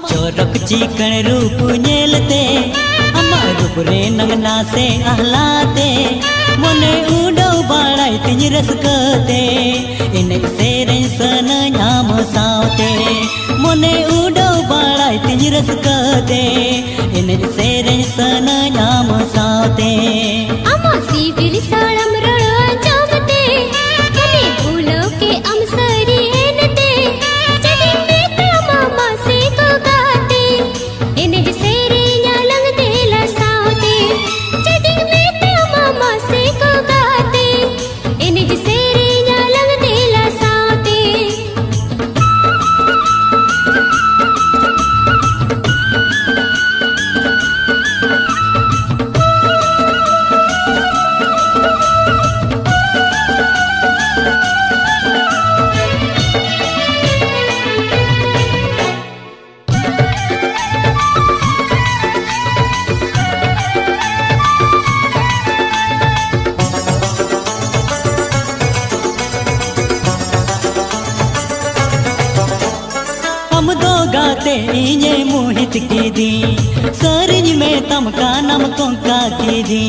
चोरक चिकन रूप नेलते अम्मा रूप रे नंगना से आहलाते मोने उडो बाड़ाई तिज रसकते इन सेरें सन नाम सावते मोने उडो बाड़ाई तिज रसकते इन सेरें सन नाम सावते अम्मा सीबिल साळम रड़ो जमते कने भूलो के अमसरी एनते जदी में मामा से को गाते इन सेरे न्यालंग देला सावते जदी में मामा से को गाते इन सेरे न्यालंग देला सावते हम दो गाते इन्हे मोहित की दी सरज में तमका नमकों का की दी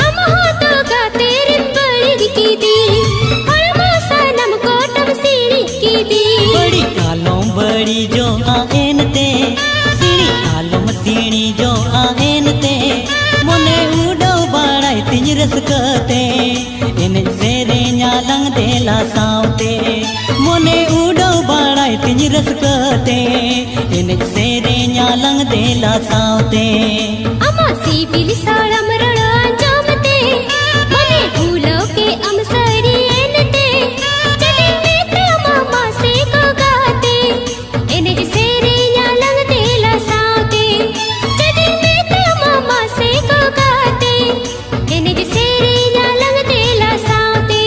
हम हो तो गाते रिंबड़ी की दी और मासा नमको तम सीरी की दी बड़ी कालों बड़ी जो आएन ते सीढ़ी कालों सीढ़ी जो आएन ते मोने उडो बाड़ाई तिज रसकते इन सेरे न्यालंग देला सावते मोने उडो बाड़ाई तिज रसकते इन सेरे न्यालंग देला सावते अम्मा सीबिल साळम रड़ो जमते मने भूलो के अमसरी एनते जदी में मामा से को गाते इन सेरे न्यालंग देला सावते जदी में मामा से को गाते इन सेरे न्यालंग देला सावते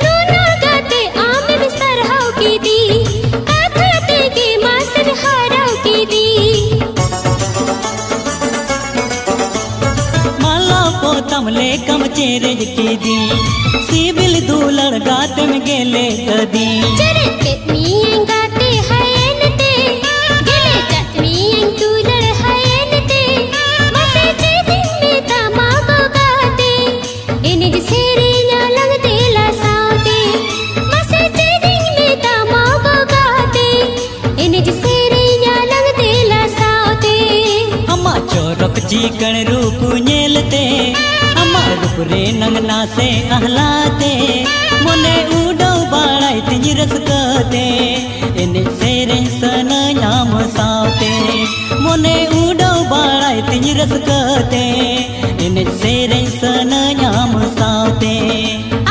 नूना गाते आम में सरहाव की दी आखाते के मासर हाराव की दी माला को तमले कम चेरेज की दी सीबिल दूलड़ गाते में गेले कदी चरे चटनी गाते हयनते गेले चटनी तू लड़ हयनते मसे जे दिन में तमा को गाते इन सेरे न्यालंग देला सावते मसे जे दिन में तमा को गाते इन सेरे न्यालंग देला सावते अम्मा चोरक चिकन रूप नेलते अम्मा रूप रे नंगना से आहलाते मोने उडो बाड़ाई तिज रसकते इन सेरे सन नाम सावते मोने उडो बाड़ाई तिज रसकते इन सेरे सन नाम सावते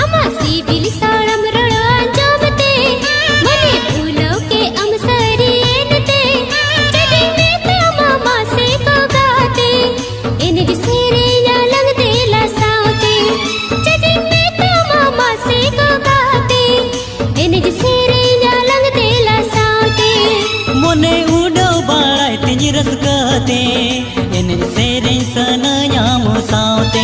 अम्मा सीबिल साळम रड़ो जमते मने भूलो के अमसरी एनते जदी में मामा से को गाते इन सेरे न्यालंग देला सावते जदी में मामा से को गाते इन सेरे न्यालंग देला सावते मोने उडो बाड़ाई तिज रसकते इन सेरे सन नाम सावते